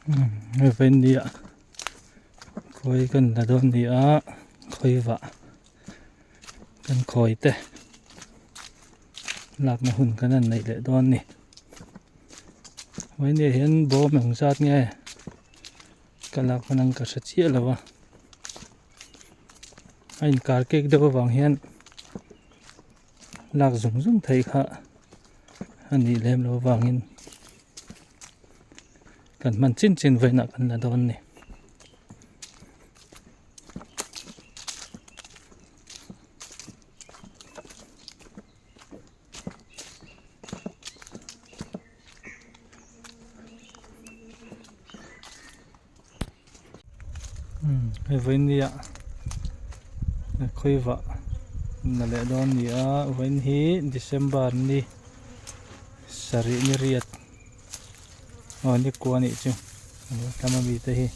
Ven dia khoi kan la don dia khoi wa kan khoi te lak na hun kan an nei le don ni Ven dia hian bo meng zat nge kalak manang ka sa chia lawa Ain kar kek do wang hian lak zung zung thei kha ani lem lo wangin kan man chin chin veina kan la don ni Ven dia khoi wa na le don ni a ven hi December ni sari ni riat ni kwa ni chu tama bi te hi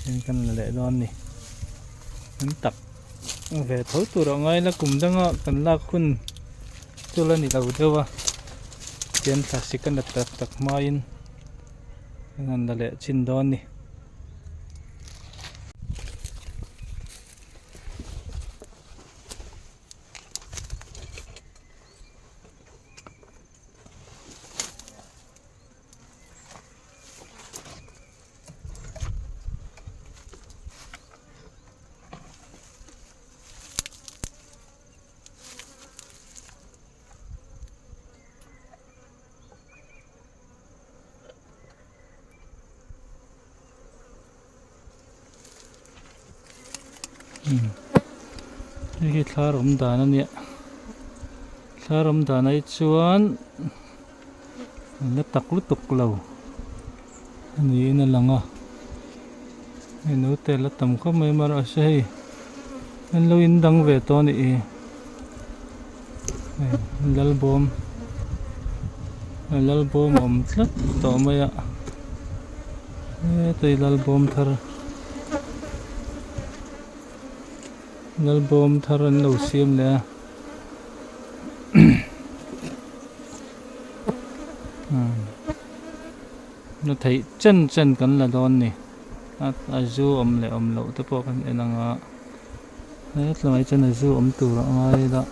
nen kan la le don ni an tak ve tho tu ro ngai la kum danga kan la khun tu la ni lau dewa tian plastic kan tak tak main nan la le chin don ni Hi thlarom dan ania thlarom dan ai chuan la tak lu tuk lo ani na langa enu te la tam kho mai mar a sei an lo in dang ve to ni lal bom om tlat to maya te lal bom thar an lo siam le nó thấy chân kan la don ni a zu om le om lo te po kan enanga tlai chen a zu om tu ra ngai da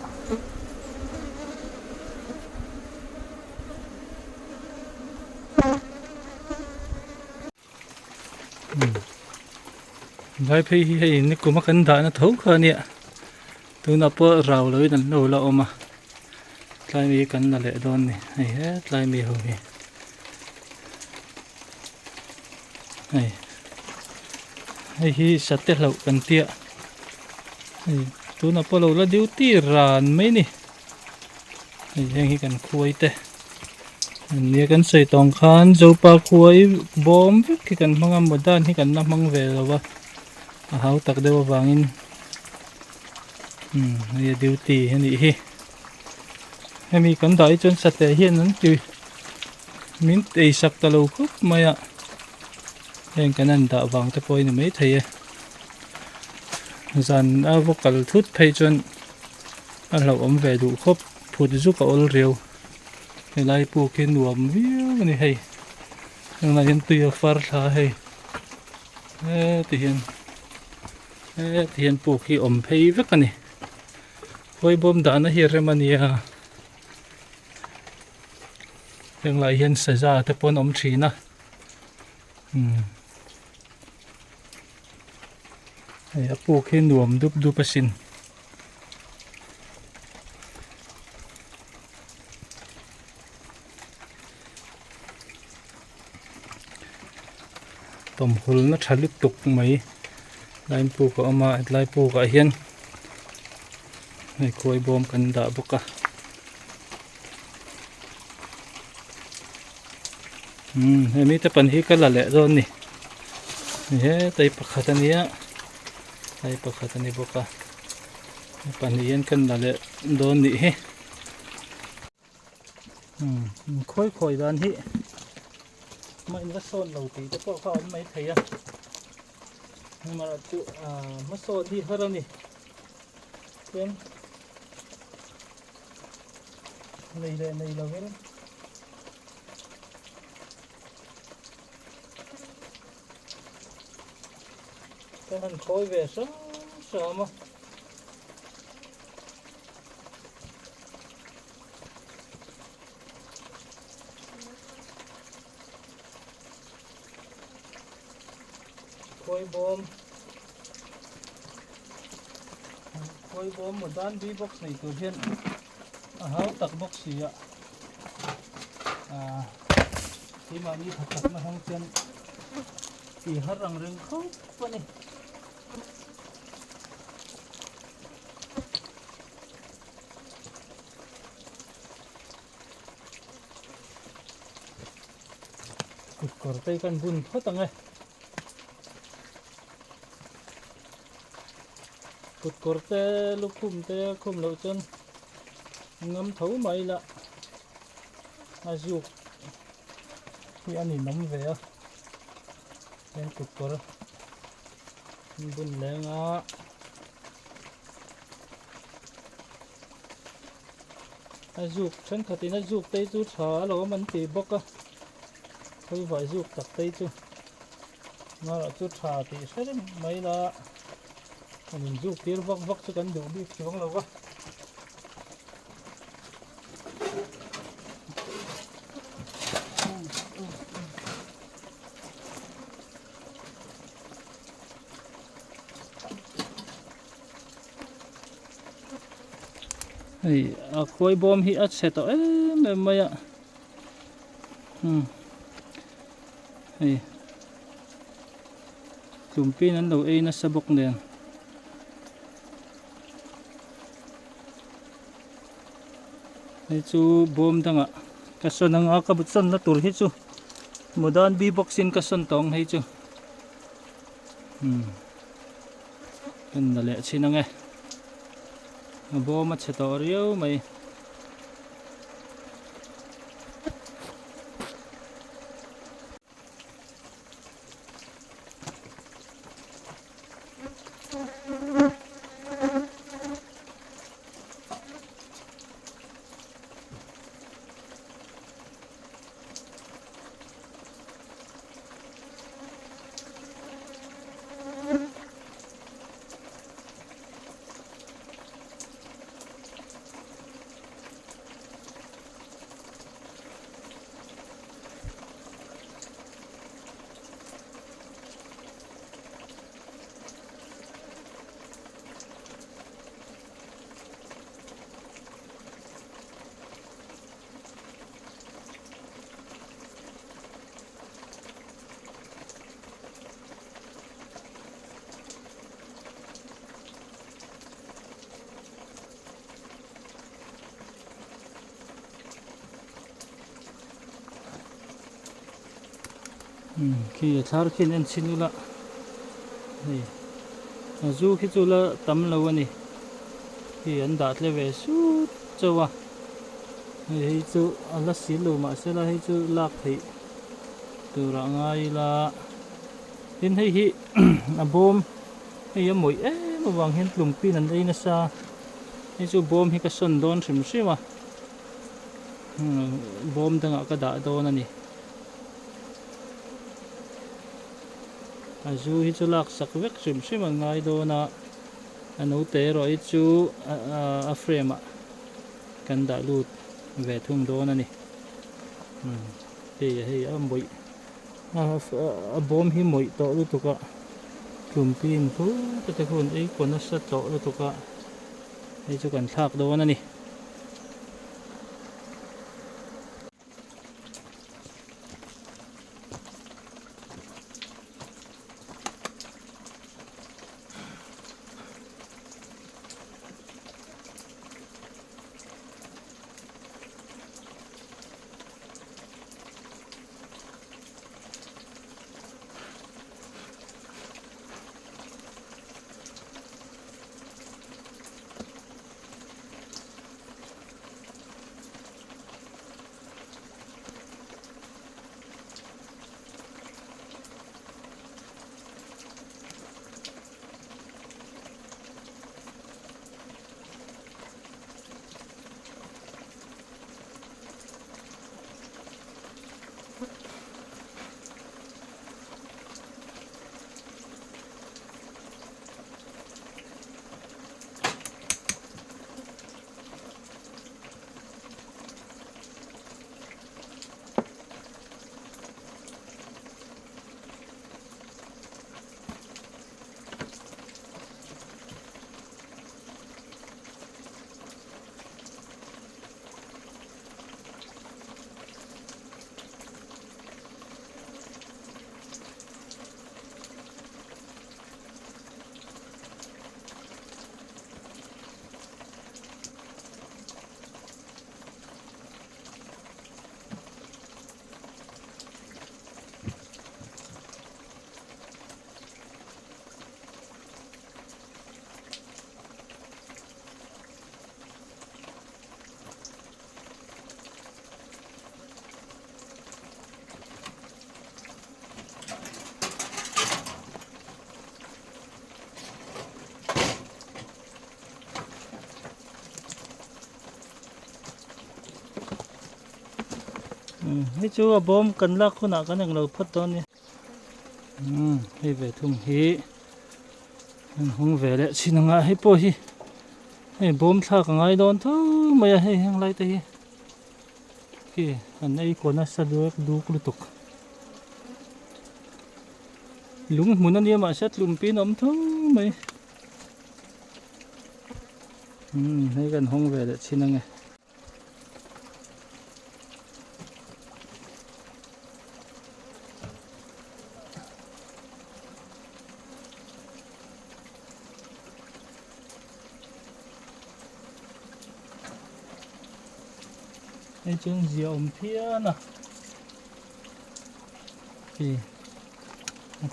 vai phei hi hei ni kuma kan da na thau kha ni tu na po raw loi nan lo la oma tlai mi kan la le don ni hei he tlai mi ho hi hei hi satte lo kan tia tu na po lo la duty ran mai ni hei hi kan khuai te ni kan sei tong khan zo pa khuai bom ki kan mangam modan hi kan na mang ve lawa a hau tak dewa wangin ya duty hani hi hemi kan dai chon satte hian an ti min te sak ta lo khup maya hen kanan da wang te poi ni mai thei zan a vocal thut phei chon a lo om ve du khop phut zu ka ol reu helai pu ke nuam viu ni hei na hin tu ya far tha hei ti hian pu ki om phei vek ani hoi bom da na hi remania leng lai hian saza te pon om thina hei pu ki nuam du pasin tom hul na thalu tuk mai lain pu ko ama lai pu ka hian nei khoi bom kan da boka hemi te pan hi ka la le don ni he tai pakhatania boka pan hian kan la le don ni he khoi dan hi mai na son lo ti te po kha mai theia mara tu ma so di harani ken nei lo ven ก็มันคอยเวสสามคอยบอมหมดด้านบีบ็อกซ์ในตัวเพี้ยนเฮาตักบ็อกซ์สีที่มานี่ถักมาห้องเจนที่หารังเริงเขาปะนี่กุดกอดไปกันบุญเขาตั้งไงกุดกอดแต่ลูกคุ้มเราจนงำเท้าไม่ละอายุที่อันนี้น้ำเวียเป็นกุดกอดบุญแรงอายุฉันขัดที่น่ายุกเตยจูช้าแล้วมันตีบกเขาไหวยุกตักเตยจูน่าจูช้าตีใช่ไหมไม่ละมันยุกตีบักจะกันดูดิช่วงเราก็คอยบอมฮีอัดเสร็จแล้วไม่จุ่มปีนั้นเราน่าสบกเดียนจูบอมทั้งกระสุนนังกระบุษนนัตุรจูโมดานบีบ็อกซินกระสุนตองให้จูเป็นนั่นแหละชินังบอมมาเฉตอเรียวไหมขี้ทาร์กินอันชินุละนี่จูขี้จูละตั้มละวันนี้ขี้อันดัดเลยเวสุดจ้าวให้จูอันละสิลูมาเสร็จแล้วให้จูลักให้ตัวร่างไงละเห็นให้ฮีบอมให้ยมวยมาวางเห็นกลุ่มปีนันได้นะซะให้จูบอมให้กระสุนโดนใช่ไหมบอมตั้งกระดาษโดนนั่นนี่จูฮิจูลักสักเวกชิมชิมันง่ายโดนะอันนู้นเตะรอฮิจูเฟรมกันดาลูดเวทุ่งโดนะนี่เฮ้ยมวยบอมฮิมวยโตลูตุกะกลุ่มปีนผู้แต่คนคนนั้นสัตโตลูตุกะให้จูกันทักโดนะนี่ นี่จูบอมกันลักคุณะกันอย่างเราพัดตอนนี้ให้เวทุ่มฮีมันหงเวลชินงาให้ปอฮีให้บอมทักง่ายโดนทุไม่ให้ยังไรแต่ฮีที่อันนี้คนน่ะสะดวกดูกลุตุกลุงมุนันเนี่ยมาเช็ดลุมปีนอมทุไม่ให้กันหงเวลชินงาไอ้จึงเสียอมเพียนะพี่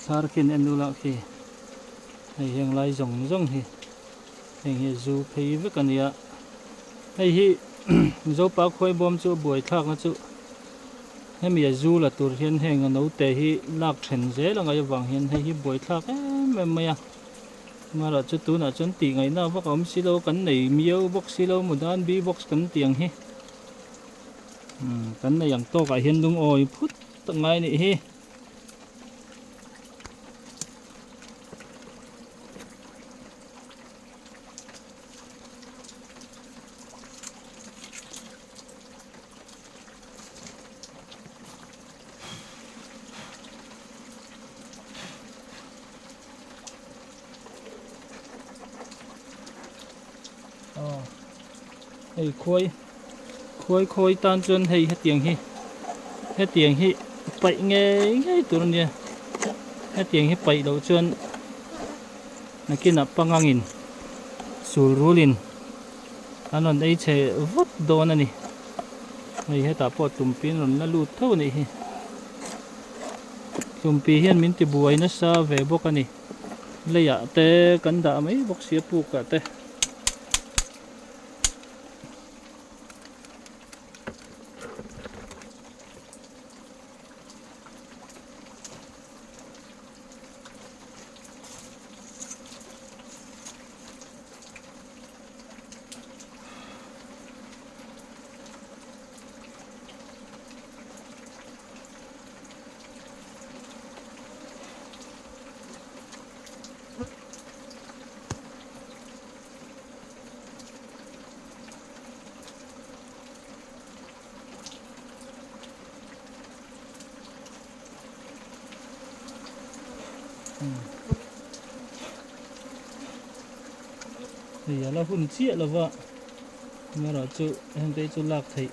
สารกินเอ็นดูละพี่ไอ้ยังไรจงพี่ไอ้เหี้ยจูพี่วิกันเนี่ยไอ้ที่จูปากคอยบอมจูบวยทักนะจูให้มีจูละตัวเห็นแห่งกันเอาแต่ที่ลากเฉินเจแล้วไงวางเห็นให้ที่บวยทักไม่อะมาละจุดตัวน่ะจนตีไงน่าพวกเขาสิโลกันไหนมีเอาบ็อกสิโลหมดด้านบีบ็อกกันเตียงเฮกันในอย่างโตกับเห็นลุงโอยพุทธตั้งไงนี่เฮไอ้คอยตานจนให้เตียงให้ไปไงตัวนี้ให้เตียงให้ไปเราจนนักกินปังงินสูรูลินอันนั้นไอ้เชวัดโดนนี่ให้ตาปอดตุ่มปีนหล่นละลูดเท่านี้ตุ่มปีเฮียนมินติบวยนะซาเวบกันนี่เลยอะแต่กันด่าไหมบอกเสียปูกะแต่นี่เราหุ่นเชี่ยแล้วว่าเมื่อเราจุเห็นได้จุลักไทย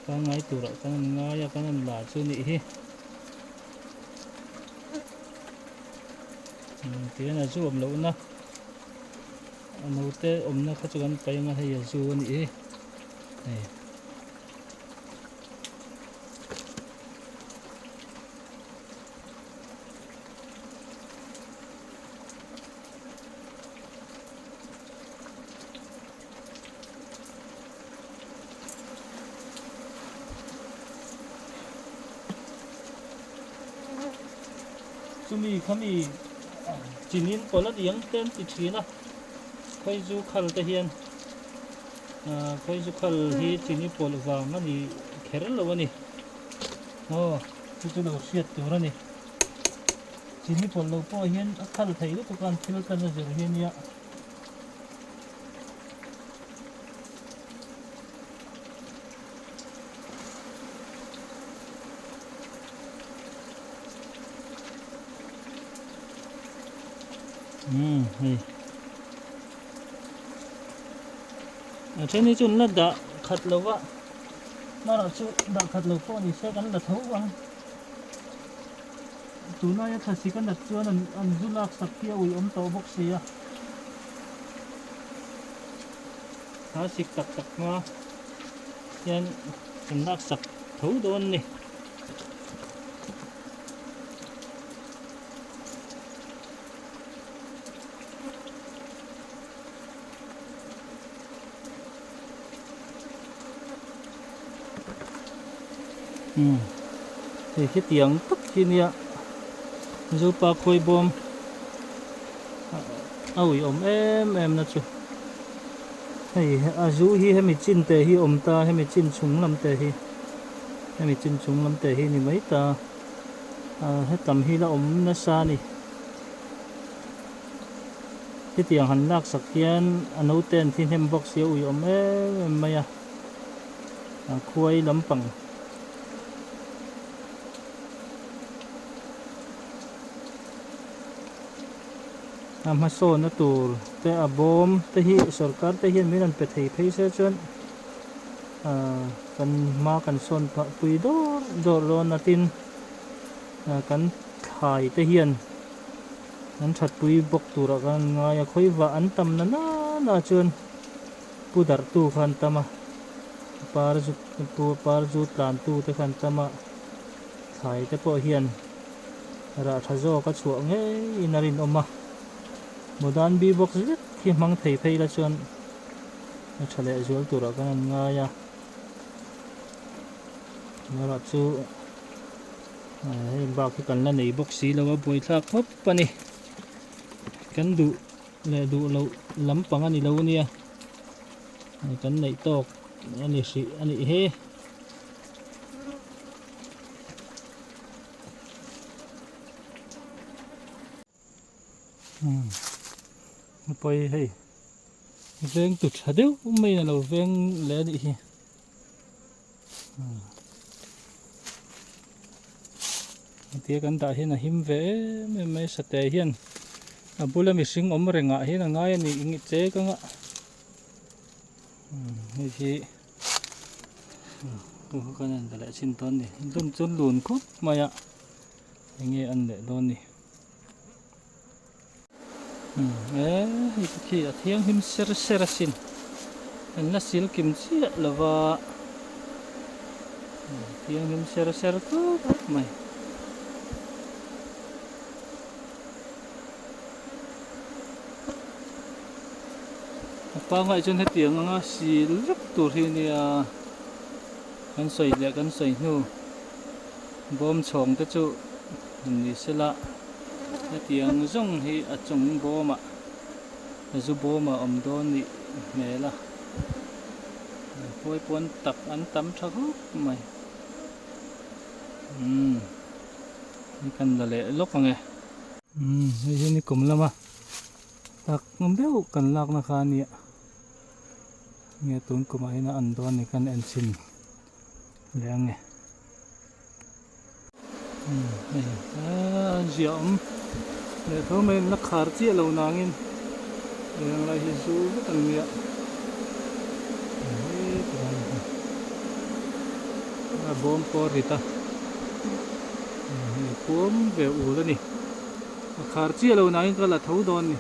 ก็ง่ายตัวเราก็ง่ายก็นั่นหลาจุนี่เฮ้เดี๋ยวน่ะจุอมแล้วนะอันนู้นเตะอมนะเขาจะกันไปงั้นให้จุนี่เฮ้จุมีเขามีจีนินคนละเดียงเต้นติดชีนะคอยจุขัลตะเฮียนคอยจุขัลฮีจีนิปอลวางมันนี่แคร์ลวันนี้โอ้จุเราเสียตัวนี่จีนิปอลเราพอเฮียนขัลไทยก็ตุกันที่เรากันจะเฮียนเนี่ยนี่เช่นนี้จุนละดะขัดเราว่ามาเราจุดะขัดเราพอนี่ใช้กันละเท่าวังตัวน้อยถ้าสิกันละจวนอันจุลักสักเที่ยวอมโตบกเสียถ้าสิตักมายันจุลักสักเท่าโดนนี่thì cái tiếng tức khi nè dù pa khôi bom ôi em là chú hay à dù hi hay mình chín tề hi ta hay mình chín súng làm tề hi นี่จินจุงลำแต่hi ni mai ta he tam hi la om na sa niที่เตียงหันลากสักเทียนอนุเตนที่เฮมบ็อกเสียอุยอมไม่คุยลำปังมาโซนตัวแต่บอมแต่ที่สรการแต่เห็นไม่นั่นเป็นที่เสียจนกันมากันโซนปุยดอรอนาตินกันถ่ายแต่เห็นนั้นชัดปุยบกตัวกันง่ายค่อยว่าอันตำน่าจนผู้ดัดตู้ขันตมาปาร์จุดลานตู้แต่ขันตมาถ่ายแต่พอเห็นราชโจก็ช่วงอินารินออกมาโมดานบีบ็อกซ์ที่มังไทยเพย์ละจนเฉลี่ยจวลตัวกันง่ายมารับสู่บางกันละในบ็อกซ์แล้วว่าบ่อยทักปั๊บปะนี่กันดูเราล้ำปังอันนี้เราเนี่ยกันในตอกอันนี้สิอันนี้เฮไปให้เวงตุดเดียวไม่น่าเราเวงเล่นอีกเที่ยกันตาเห็นหิมเวไม่สเตย์เห็นบุลมิสิงอมเรงะเห็นง่ายนี่อิงเจ๊กังนี่ที่ก็นั่นแต่ละชิ้นตอนนี้ต้นจนหลุนคุบมาอย่างเงี้ยอันเด็ดตอนนี้อีกทีเที่ยงหิมเซอร์สินอันนั้นสิลกิมซีละว่าเที่ยงหิมเซอร์ก็ไม่ปางไว้จนให้เตียงสีลึกตัวที่นี่กันใส่เล็กกันใส่นู่บอมช่องแต่จู่นี่เสละให้เตียงจ่งให้จ่งบอมจู่บอมอมโดนนี่แม่ละพอยปวนตักอันตั้มชักไม่นี่กันละเละลกไงนี่กลุ่มละมาตักน้ำเบี้ยวกันลากนะคะเนี่ยตุนกุมาให้น่าอันโดนนี่กันเอ็นซินเลี้ยงไงเจียมเนี่ยเขาไม่นักขาร์เจียเรานางอินเลี้ยงอะไรฮิซูตั้งเนี่ยบอมปอริตาบอมเวอูแล้วนี่ขาร์เจียเรานางอินก็ละเท่าโดนนี่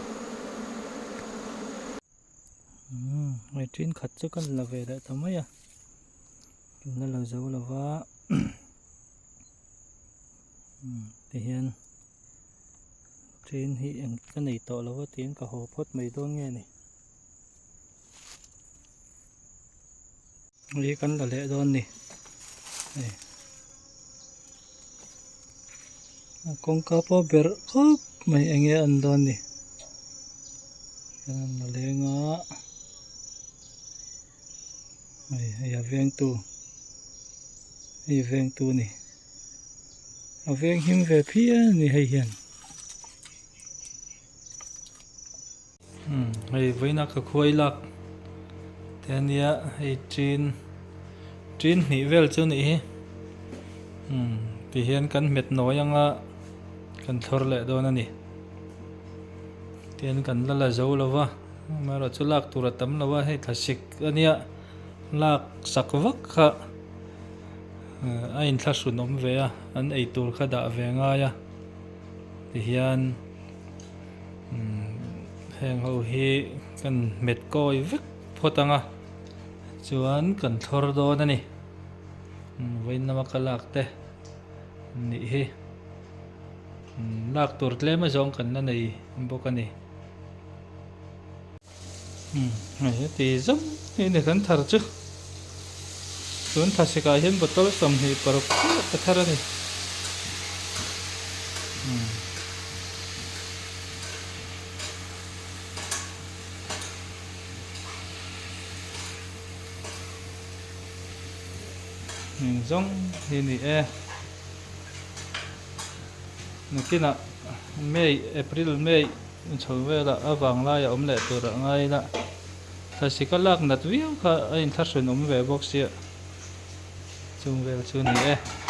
ไม่ทิ้งขัดจะกันละเวได้ทำไมนั่นเราจะว่าว่าที่เห็นทิ้งที่กันในต่อแล้วว่าทิ้งกับหัวพดไม่โดนไงนี่กันละเละโดนนี่กงกาปอเบอร์ครับไม่เงี้ยอันโดนนี่กันละเละงะอย่าเวียงตัวนี่เอาเวียงหิมเวพี่นี่ให้เห็นไว้นักคุยลักแต่เนี่ยไอ้จีนหนีเวลเจ้านี่ไปเห็นกันเม็ดน้อยยังกันทอร์เละโดนนี่เตียนกันละเจ้าแล้ววะมาเราจะลากตัวตั้มแล้วว่าให้ทัศน์อันเนี้ยลากสักวักค่ะอินทัศน์นมเวียอันไอตัวขดาเวียง่ายที่เห็นแห่งเขาเฮกันเม็ดก้อยวิกพอตั้งจวนกันทอร์โดนั่นนี่ไว้นำมาขลักเตะนี่เฮลากตัวเล็กมาจองกันนั่นนี่บอกกันนี่ตีจมนี่กันทาร์จุส่วนทัศน์ก็เห็นบทละสมเหตุปรกฏทาร์นี่ zong hi ni nakina May April May chawela awang la ya omle tura ngai la thasikalak natwiu kha ain tharsun om ve box ya chung vel chu ni